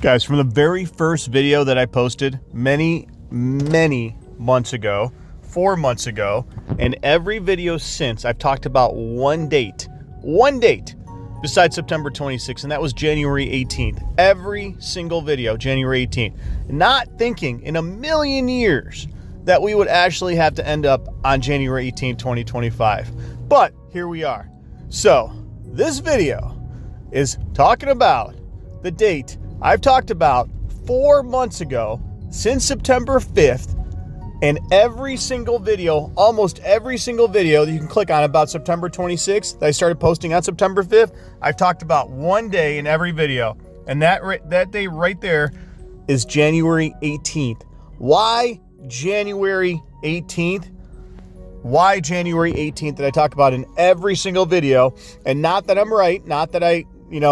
Guys, from the very first video that I posted many months ago, 4 months ago, and every video since, I've talked about one date besides September 26th, and that was January 18th. Every single video, January 18th. Not thinking in a million years that we would actually have to end up on January 18th, 2025. But here we are. So this video is talking about the date I've talked about 4 months ago since September 5th, and every single video, almost every single video that you can click on about September 26th that I started posting on September 5th, I've talked about one day in every video. And that day right there is January 18th. Why January 18th? Why January 18th that I talk about in every single video? And not that I'm right, not that I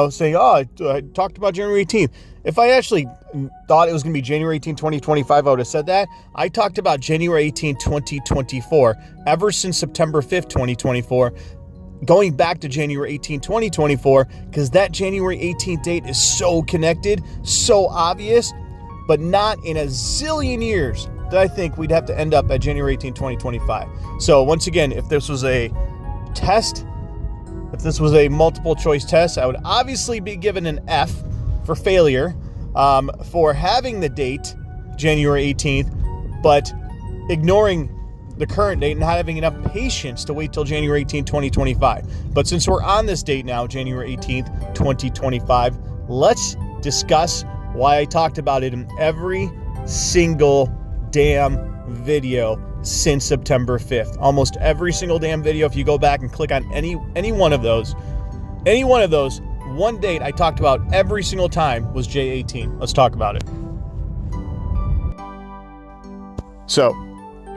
saying, I talked about January 18th. If I actually thought it was going to be January 18, 2025, I would have said that. I talked about January 18, 2024, ever since September 5th, 2024, going back to January 18, 2024, because that January 18th date is so connected, so obvious, but not in a zillion years that I think we'd have to end up at January 18, 2025. So once again, if this was a test, if this was a multiple choice test, I would obviously be given an F for failure for having the date January 18th, but ignoring the current date and not having enough patience to wait till January 18th, 2025. But since we're on this date now, January 18th, 2025, let's discuss why I talked about it in every single damn video since September 5th. Almost every single damn video. If you go back and click on any one of those, one date I talked about every single time was J18. Let's talk about it. So,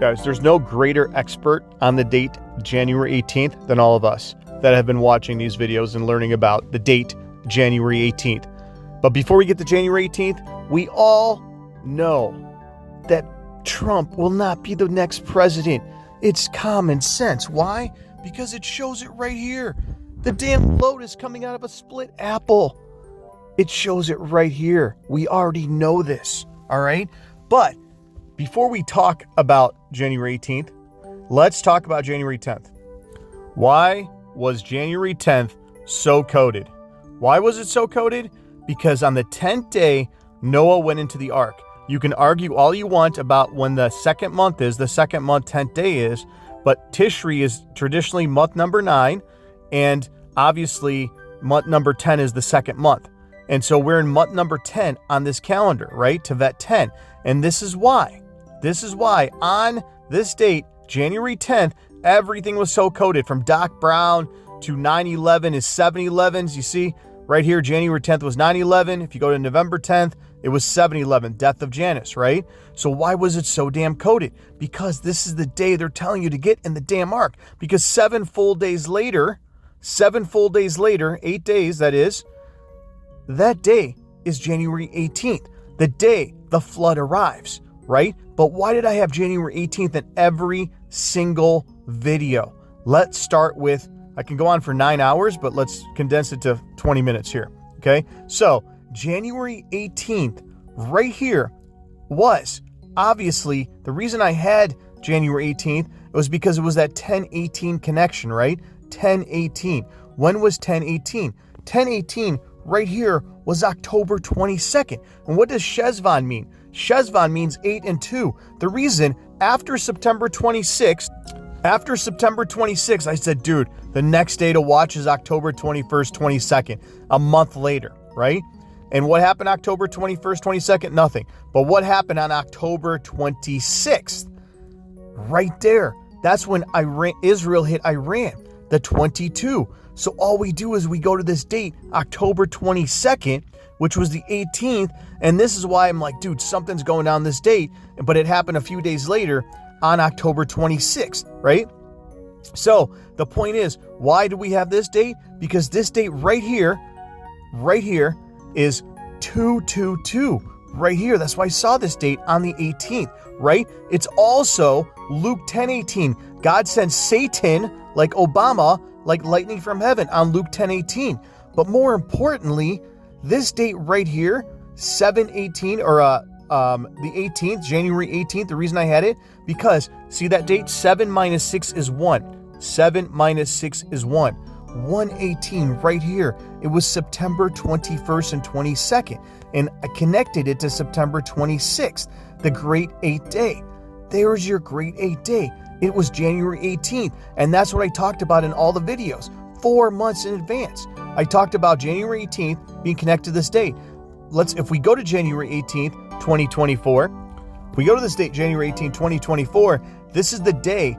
guys, there's no greater expert on the date January 18th than all of us that have been watching these videos and learning about the date January 18th. But before we get to January 18th, we all know that Trump will not be the next president. It's common sense. Why? Because it shows it right here. The damn lotus coming out of a split apple. It shows it right here. We already know this, all right? But before we talk about January 18th, let's talk about January 10th. Why was January 10th so coded? Why was it so coded? Because on the 10th day, Noah went into the ark. You can argue all you want about when the second month is, the second month, 10th day is, but Tishri is traditionally month number 9, and obviously month number 10 is the second month. And so we're in month number 10 on this calendar, right? Tevet 10. And this is why on this date, January 10th, everything was so coded, from Doc Brown to 9/11 is 7/11s. You see right here, January 10th was 9/11. If you go to November 10th, it was 7/11, death of Janus, right? So why was it so damn coded? Because this is the day they're telling you to get in the damn ark. Because 7 full days later, 8 days that is, that day is January 18th, the day the flood arrives, right? But why did I have January 18th in every single video? Let's start with, I can go on for 9 hours, but let's condense it to 20 minutes here, okay? So January 18th right here was obviously the reason I had January 18th was because it was that 10/18 connection, right? 10/18. When was 10/18? 10/18 right here was October 22nd. And what does Shezvan mean? Shezvan means 8 and 2. The reason after September 26th, I said, dude, the next day to watch is October 21st, 22nd, a month later, right? And what happened October 21st, 22nd? Nothing. But what happened on October 26th? Right there. That's when Israel hit Iran, the 22. So all we do is we go to this date, October 22nd, which was the 18th. And this is why I'm like, dude, something's going on this date. But it happened a few days later on October 26th, right? So the point is, why do we have this date? Because this date right here is 222 right here. That's why I saw this date on the 18th, right? It's also Luke 10:18. God sent Satan, like Obama, like lightning from heaven on Luke 10:18. But more importantly, this date right here 7/18 or the 18th, January 18th. The reason I had it, because see that date? 7 minus 6 is 1. 7 minus 6 is 1. 118 right here. It was September 21st and 22nd. And I connected it to September 26th, the Great 8th Day. There's your Great 8th Day. It was January 18th. And that's what I talked about in all the videos, 4 months in advance. I talked about January 18th being connected to this date. If we go to January 18th, 2024, if we go to this date, January 18th, 2024, this is the day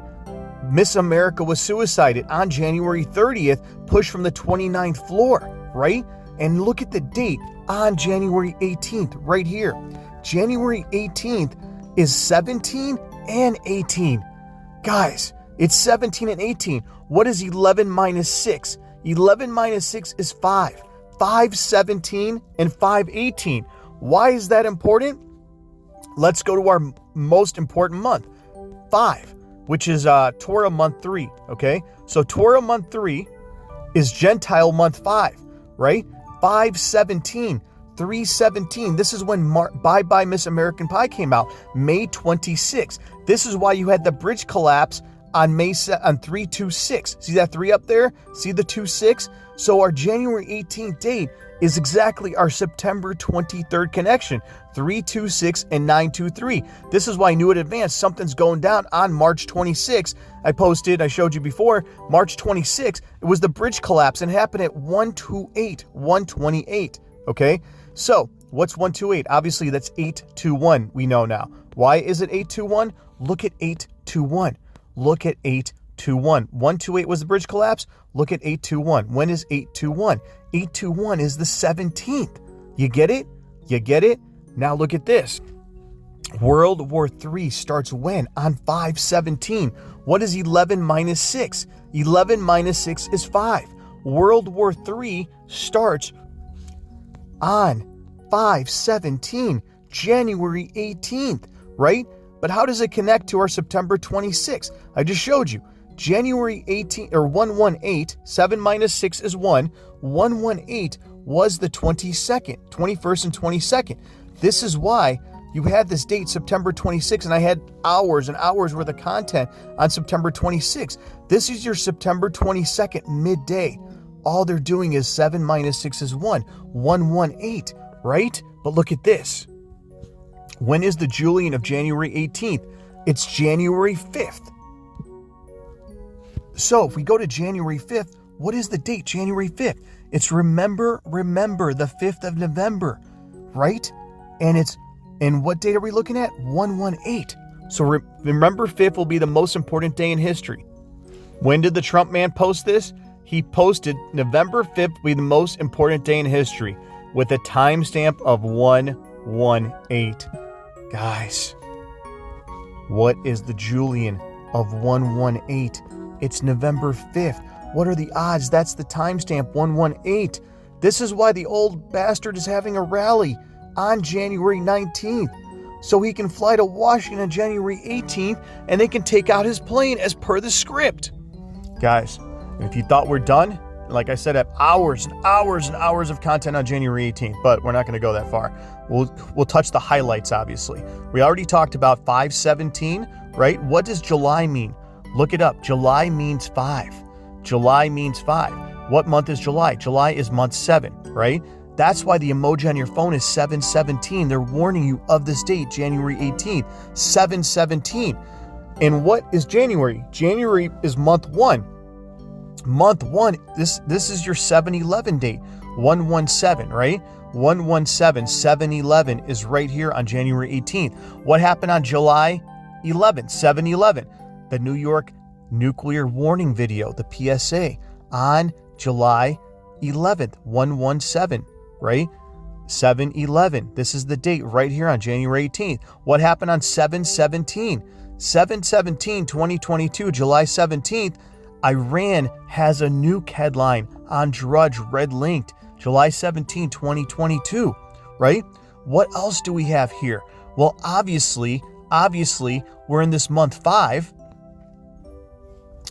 Miss America was suicided on January 30th, pushed from the 29th floor, right? And look at the date on January 18th right here. January 18th is 17 and 18. Guys, it's 17 and 18. What is 11 minus 6? 11 minus 6 is 5. 5/17 and 5/18. Why is that important? Let's go to our most important month, 5, which is Torah month 3, okay? So Torah month 3 is Gentile month 5, right? 5/17, 3/17. This is when Bye Bye Miss American Pie came out, May 26th. This is why you had the bridge collapse on 3/26. See that 3 up there? See the 2/6? So our January 18th date is exactly our September 23rd connection, 3/26 and 9/23. This is why I knew in advance something's going down on March 26th. I showed you before, March 26th, it was the bridge collapse and it happened at 128, okay? So what's 128? Obviously that's 821, we know now. Why is it 821? Look at 821. Look at 821. 128 was the bridge collapse. Look at 821. When is 821? 821 is the 17th. You get it? You get it? Now look at this. World War III starts when? On 5/17. What is 11 minus 6? 11 minus 6 is 5. World War III starts on 5/17, January 18th, right? But how does it connect to our September 26th? I just showed you. January 18th, or 118, 7 minus 6 is 1. 118 was the 22nd, 21st and 22nd. This is why you had this date, September 26th, and I had hours and hours worth of content on September 26th. This is your September 22nd midday. All they're doing is 7 minus 6 is 1. 118, right? But look at this. When is the Julian of January 18th? It's January 5th. So if we go to January 5th, what is the date, January 5th? It's remember, the 5th of November, right? And what date are we looking at? 118. So remember 5th will be the most important day in history. When did the Trump man post this? He posted November 5th will be the most important day in history with a timestamp of 118. Guys, what is the Julian of 118? It's November 5th. What are the odds? That's the timestamp, 118. This is why the old bastard is having a rally on January 19th. So he can fly to Washington on January 18th and they can take out his plane as per the script. Guys, if you thought we're done, like I said, I have hours and hours and hours of content on January 18th, but we're not going to go that far. We'll touch the highlights, obviously. We already talked about 5/17, right? What does July mean? Look it up. July means 5. July means 5. What month is July? July is month 7, right? That's why the emoji on your phone is 7/17. They're warning you of this date, January 18th, 7/17. And what is January? January is month 1. Month 1, this is your 7/11 date, 117, right? 117, 7/11 is right here on January 18th. What happened on July 11th, 7/11? The New York nuclear warning video, the PSA, on July 11th, 117, right? 7/11. This is the date right here on January 18th. What happened on 7/17? 7/17/2022, July 17th, Iran has a nuke headline on Drudge Red Linked, July 17, 2022, right? What else do we have here? Well, obviously, we're in this month 5.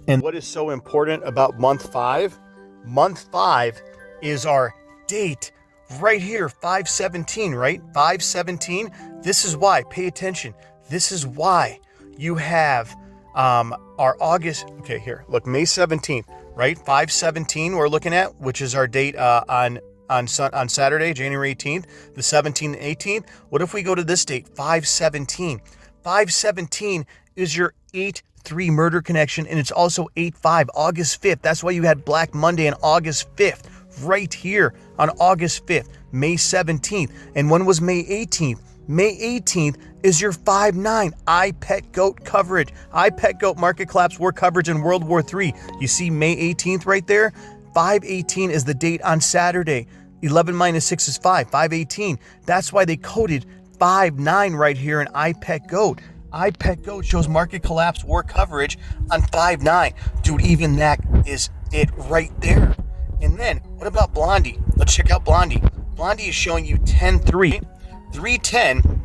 And what is so important about month 5? Month 5 is our date Right here, 517, right? 517. This is why. Pay attention. This is why you have our August. Okay, here. Look, May 17th, right? 517 we're looking at, which is our date on Saturday, January 18th, the 17th and 18th. What if we go to this date, 517? 517 is your 8-3 murder connection, and it's also 8-5, August 5th. That's why you had Black Monday on August 5th. Right here on August 5th, May 17th. And when was May 18th? May 18th is your 5-9 I Pet Goat coverage. I Pet Goat market collapse war coverage in World War III. You see May 18th right there? 518 is the date on Saturday. 11 minus 6 is 5. 518. That's why they coded 5-9 right here in I Pet Goat. I Pet Goat shows market collapse war coverage on 5-9. Dude, even that is it right there. And then, what about Blondie? Let's check out Blondie. Blondie is showing you 10-3. 310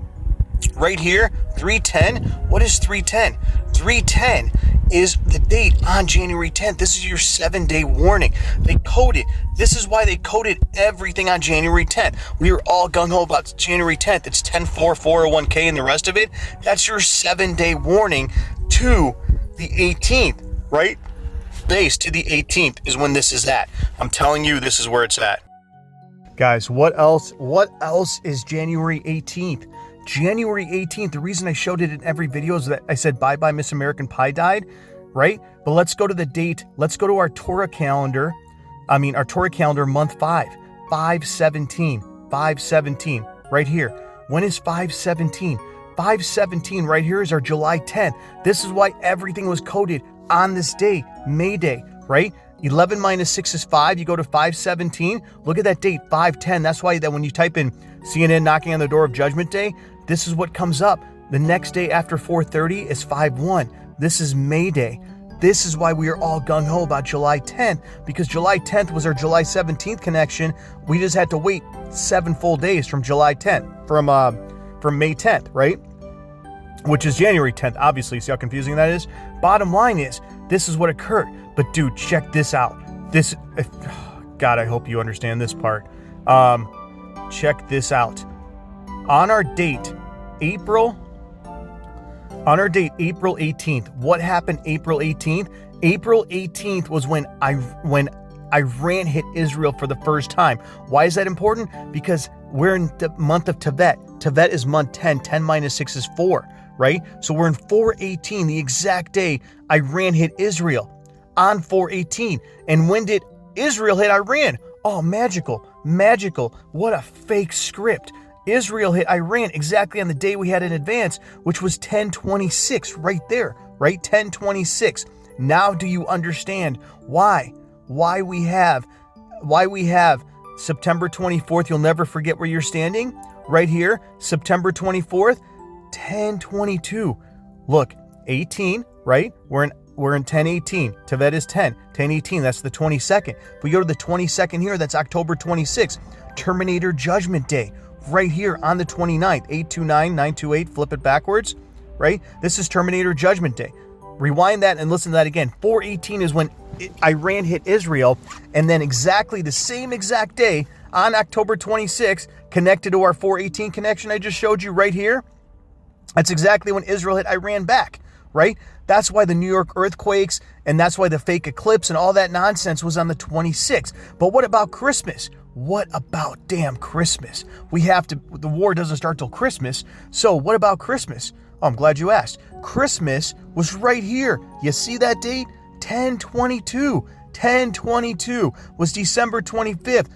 right here. 310. What is 310? 310 is the date on January 10th. This is your 7-day warning. They coded. This is why they coded everything on January 10th. We were all gung-ho about January 10th. It's 10-4, 401k, and the rest of it. That's your 7-day warning to the 18th, right? Base to the 18th is when this is at. I'm telling you, this is where it's at. Guys, what else is January 18th? January 18th, the reason I showed it in every video is that I said bye-bye Miss American Pie died, right? But let's go to the date. Let's go to our Torah calendar. Our Torah calendar, month 5. 517. 517, right here. When is 517? 517 right here is our July 10th. This is why everything was coded on this day, May Day, right? 11 minus 6 is 5. You go to 517. Look at that date, 510. That's why that when you type in CNN knocking on the door of Judgment Day, this is what comes up. The next day after 4:30 is 5-1. This is May Day. This is why we are all gung-ho about July 10th, because July 10th was our July 17th connection. We just had to wait 7 full days from July 10th, from May 10th, right? Which is January 10th, obviously. See how confusing that is? Bottom line is, this is what occurred. But dude, check this out. God, I hope you understand this part. Check this out. On our date, April 18th. What happened April 18th? April 18th was when Iran hit Israel for the first time. Why is that important? Because we're in the month of Tevet. Tevet is month 10. 10 minus 6 is 4, right? So we're in 418, the exact day Iran hit Israel. On 418. And when did Israel hit Iran? Oh, magical. What a fake script. Israel hit Iran exactly on the day we had in advance, which was 10/26, right there, right? 10/26. Now do you understand why we have September 24th? You'll never forget where you're standing. Right here, September 24th, 10/22. Look, 18, right? We're in 10/18. Tevet is 10. 10/18, that's the 22nd. If we go to the 22nd here, that's October 26th. Terminator Judgment Day. Right here on the 29th. 829, 928, flip it backwards, right? This is Terminator Judgment Day. Rewind that and listen to that again. 418 is when Iran hit Israel, and then exactly the same exact day on October 26th, connected to our 418 connection I just showed you right here, that's exactly when Israel hit Iran back, right? That's why the New York earthquakes, and that's why the fake eclipse and all that nonsense was on the 26th. But what about Christmas? What about damn Christmas? The war doesn't start till Christmas. So what about Christmas? Oh, I'm glad you asked. Christmas was right here. You see that date? 10/22. 10/22 was December 25th.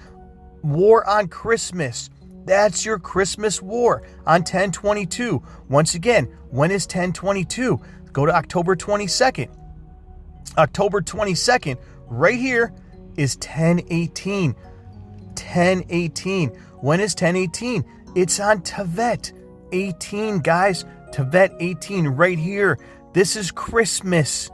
War on Christmas. That's your Christmas war on 10/22. Once again, when is 10/22? Go to October 22nd. October 22nd, right here, is 10/18. 10/18. When is 10/18? It's on Tevet 18, guys. Tevet 18 right here. This is Christmas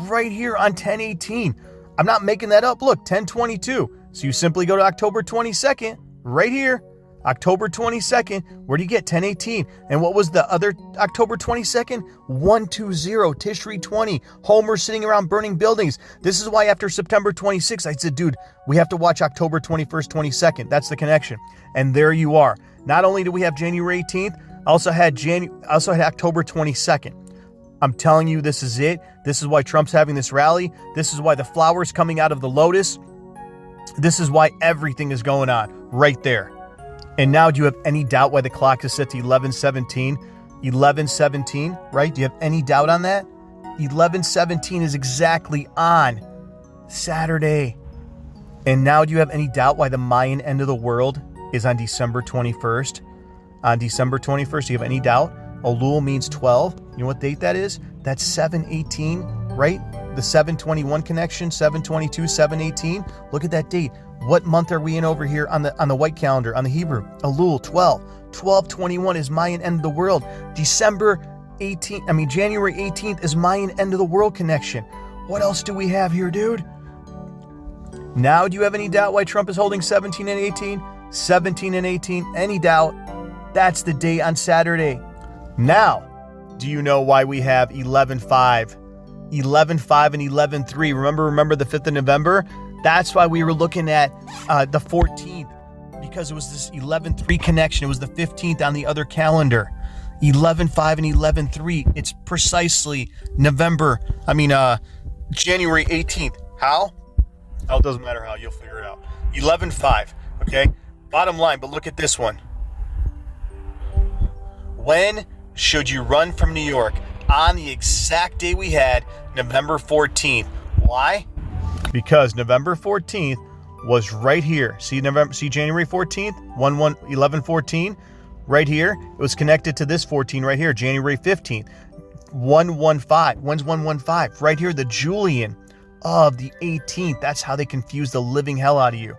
right here on 10/18. I'm not making that up. Look, 10/22. So you simply go to October 22nd right here. October 22nd, where do you get 1018? And what was the other October 22nd? 120, Tishri 20, Homer sitting around burning buildings. This is why after September 26th, I said, dude, we have to watch October 21st, 22nd. That's the connection. And there you are. Not only do we have January 18th, I also had October 22nd. I'm telling you, this is it. This is why Trump's having this rally. This is why the flowers coming out of the lotus. This is why everything is going on right there. And now, do you have any doubt why the clock is set to 11:17? 11:17, right? Do you have any doubt on that? 11:17 is exactly on Saturday. And now, do you have any doubt why the Mayan end of the world is on December 21st? On December 21st, do you have any doubt? Elul means 12. You know what date that is? That's 7/18, right? The 7/21 connection, 7/22, 7/18. Look at that date. What month are we in over here on the white calendar, on the Hebrew? Elul, 12. 12/21 is Mayan end of the world. January 18th is Mayan end of the world connection. What else do we have here, dude? Now, do you have any doubt why Trump is holding 17 and 18? 17 and 18, any doubt? That's the day on Saturday. Now, do you know why we have 11/5? 11/5 and 11/3. Remember the 5th of November? That's why we were looking at the 14th, because it was this 11/3 connection. It was the 15th on the other calendar. 11/5 and 11/3. It's precisely January 18th. How? Oh, it doesn't matter how. You'll figure it out. 11/5. Okay? Bottom line, but look at this one. When should you run from New York? On the exact day we had, November 14th. Why? Because November 14th was right here. See January 14th, 11/14, right here. It was connected to this 14 right here, January 15th, 115. When's 115? Right here, the Julian of the 18th. That's how they confuse the living hell out of you.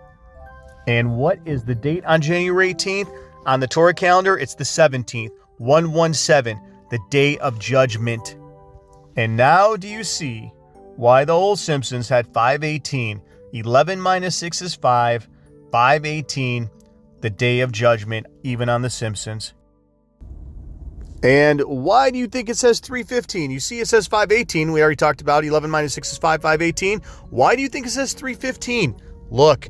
And what is the date on January 18th? On the Torah calendar, it's the 17th, 117, the day of judgment. And now do you see why the old Simpsons had 518? 11 minus 6 is 5. 518, the day of judgment, even on the Simpsons. And why do you think it says 315? You see it says 518. We already talked about 11 minus 6 is 5, 518. Why do you think it says 315? Look,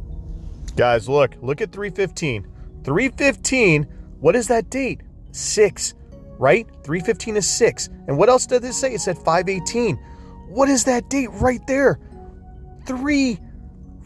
guys, look at 315. 315, what is that date? 6, right? 315 is 6. And what else did it say? It said 518. What is that date right there? 3,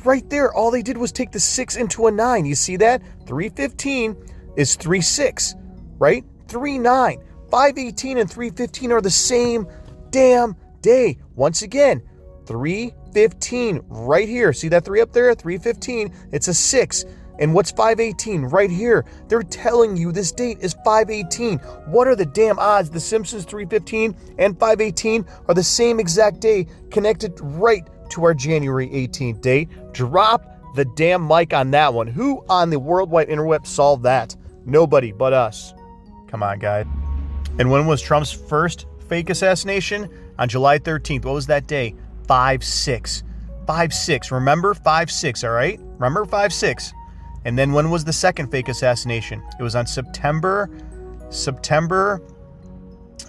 right there. All they did was take the 6 into a 9. You see that? 315 is 36, right? 39. 518 and 315 are the same damn day. Once again, 315 right here. See that 3 up there? 315. It's a 6. And what's 518 right here? They're telling you this date is 518. What are the damn odds? The Simpsons 315 and 518 are the same exact day, connected right to our January 18th date. Drop the damn mic on that one. Who on the worldwide interweb solved that? Nobody but us. Come on, guys. And when was Trump's first fake assassination? On July 13th. What was that day? 5/6. 5/6. Remember? 5/6, all right? Remember 5/6. And then when was the second fake assassination? It was on September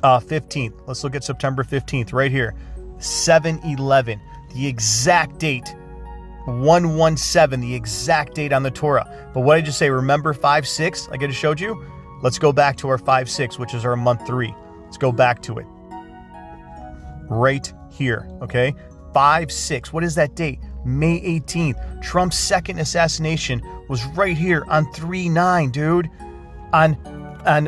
15th. Let's look at September 15th right here. 7/11. The exact date. 117. The exact date on the Torah. But what did I just say? Remember 5/6 like I just showed you? Let's go back to our 5/6, which is our month 3. Let's go back to it. Right here, okay? 5/6. What is that date? May 18th. Trump's second assassination was right here on 3/9, dude. On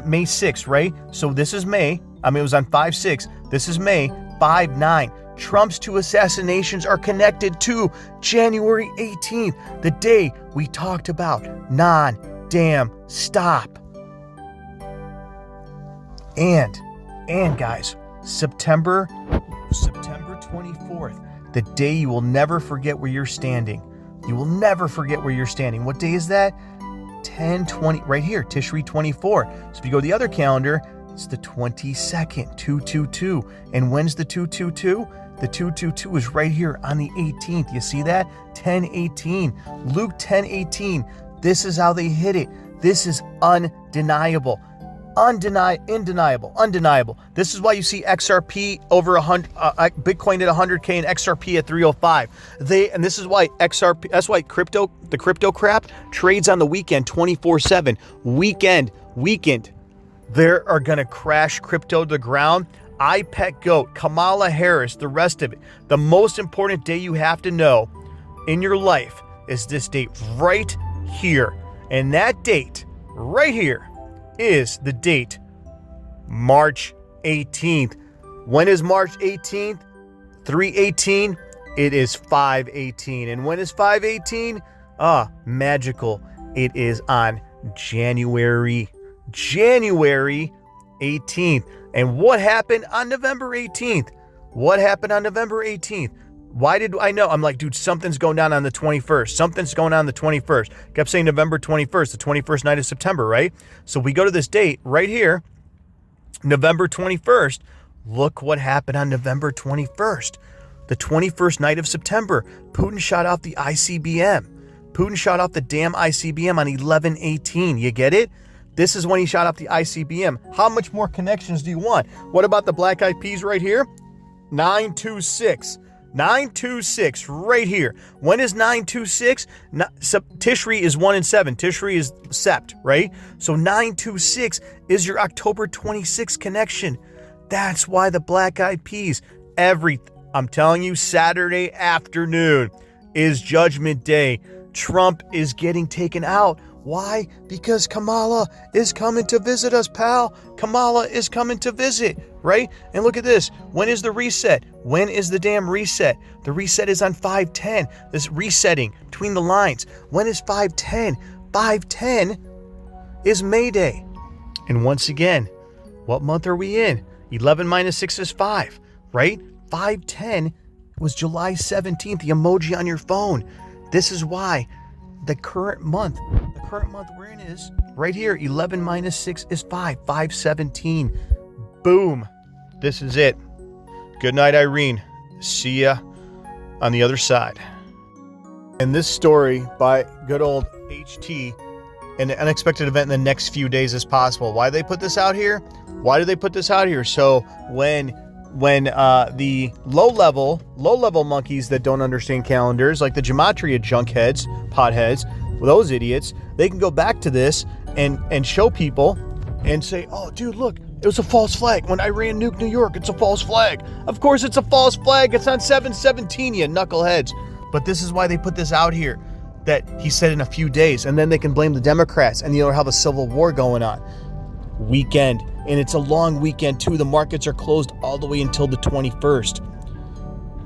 May 6th, right? So this is May. It was on 5/6. This is May 5/9. Trump's 2 assassinations are connected to January 18th, the day we talked about non-damn stop. And guys, September 24th, the day you will never forget where you're standing. You will never forget where you're standing. What day is that? 10/20, right here, Tishri 24. So if you go to the other calendar, it's the 22nd, 222. And when's the 222? The 222 is right here on the 18th. You see that? 10/18. Luke 10/18. This is how they hit it. This is undeniable. Undeniable. This is why you see XRP over 100, Bitcoin at 100K and XRP at 305. And this is why XRP, that's why the crypto crap trades on the weekend 24/7. Weekend. They are going to crash crypto to the ground. iPet Goat, Kamala Harris, the rest of it. The most important day you have to know in your life is this date right here. And that date right here is the date March 18th. When is March 18th? 3/18. It is 5/18. And when is 5/18? Magical. It is on January 18th. And what happened on November 18th? Why did I know? I'm like, dude, something's going down on the 21st. Something's going on the 21st. Kept saying November 21st, the 21st night of September, right? So we go to this date right here, November 21st. Look what happened on November 21st. The 21st night of September. Putin shot off the ICBM. Putin shot off the damn ICBM on 11/18. You get it? This is when he shot off the ICBM. How much more connections do you want? What about the Black Eyed Peas right here? 926. 926 right here. When is 926? Tishri is 1 and 7. Tishri is Sept, right? So 926 is your October 26th connection. That's why the Black Eyed Peas. I'm telling you, Saturday afternoon is Judgment Day. Trump is getting taken out. Why? Because Kamala is coming to visit us, pal. Kamala is coming to visit, right? And look at this. When is the reset? When is the damn reset? The reset is on 5/10. This resetting between the lines. When is 5/10? 5/10 is May Day. And once again, what month are we in? 11 minus 6 is 5, right? 5/10 was July 17th, the emoji on your phone. This is why the current month we're in is right here. 11 minus 6 is 5. 5/17. Boom. This is it. Good night, Irene. See ya on the other side. And this story by good old HT, an unexpected event in the next few days is possible. Why did they put this out here? So when the low-level monkeys that don't understand calendars, like the gematria junkheads, potheads, those idiots, they can go back to this and show people and say, oh, dude, look, it was a false flag. When Iran nuked New York, it's a false flag. Of course it's a false flag. It's on 7/17, you knuckleheads. But this is why they put this out here, that he said in a few days, and then they can blame the Democrats and have a civil war going on. Weekend. And it's a long weekend too. The markets are closed all the way until the 21st.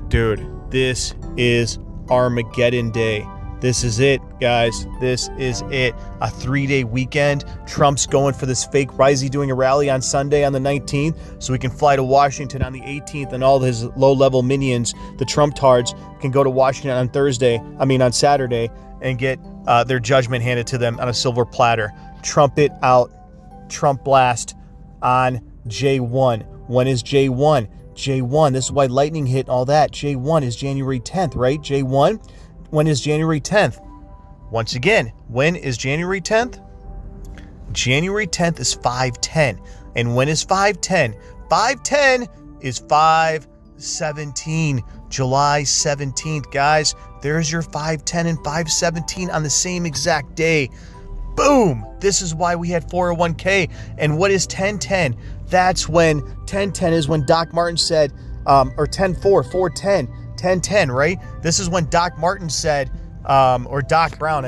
Dude, this is Armageddon Day. This is it, guys. This is it. A 3-day weekend. Trump's going for this fake. Why is he doing a rally on Sunday on the 19th? So he can fly to Washington on the 18th, and all his low-level minions, the Trump-tards, can go to Washington on Saturday, and get their judgment handed to them on a silver platter. Trump it out. Trump blast on J1. When is J1? J1. This is why lightning hit all that. J1 is January 10th, right? J1. When is January 10th? Once again, when is January 10th? January 10th is 5/10. And when is 5/10? 5/10 is 5/17. July 17th, guys. There's your 5/10 and 5/17 on the same exact day. Boom! This is why we had 401k. And what is 10/10? That's when 10/10 is when Doc Martin said, or 10/4, 4/10, 10/10, right? This is when Doc Martin said, or Doc Brown,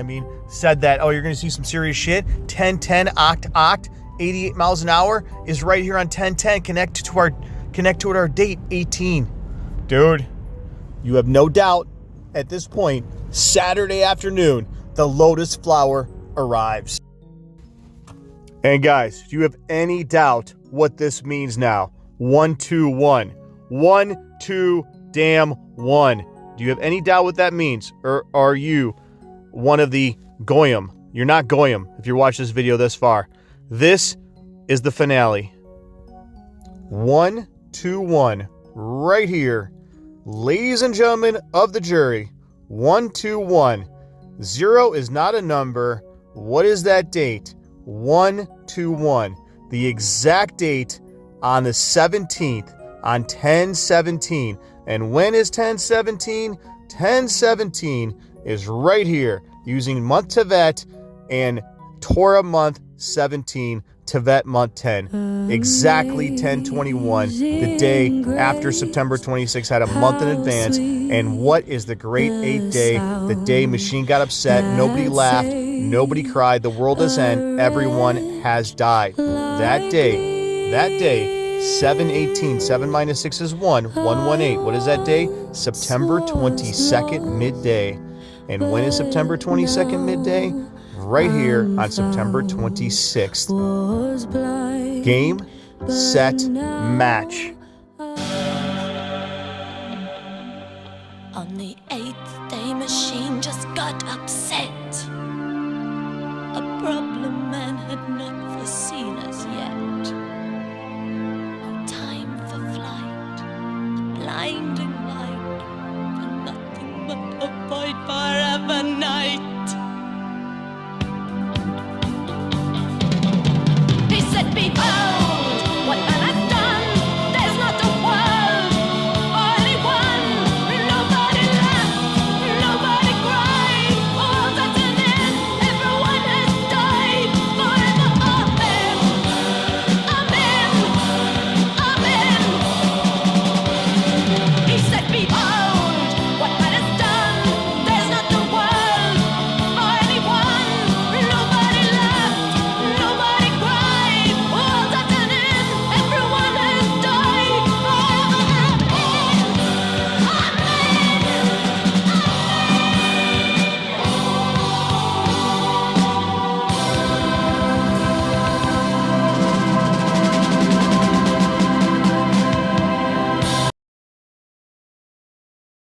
said that, oh, you're going to see some serious shit. 10/10, oct, 88 miles an hour is right here on 10/10. Connect to our date, 18. Dude, you have no doubt at this point, Saturday afternoon, the lotus flower arrives. And guys, do you have any doubt what this means now? 1-2-1. 1-2-damn-1. Do you have any doubt what that means? Or are you one of the Goyim? You're not Goyim if you watch this video this far. This is the finale. 1-2-1. Right here. Ladies and gentlemen of the jury. 1-2-1. 0 is not a number. What is that date? 121. The exact date on the 17th, on 10/17. And when is 10/17? 10/17 is right here, using month Tevet and Torah month 17, Tevet month 10. Exactly 10/21, the day after September 26 had a month in advance. And what is the great 8th day? The day Machine got upset, nobody laughed, nobody cried, the world has ended, everyone has died. That day, 7/18, 7 minus 6 is 1, 118. What is that day? September 22nd, midday. And when is September 22nd, midday? Right here on September 26th. Game, set, match. On the 8th day, Machine just got upset. A problem man had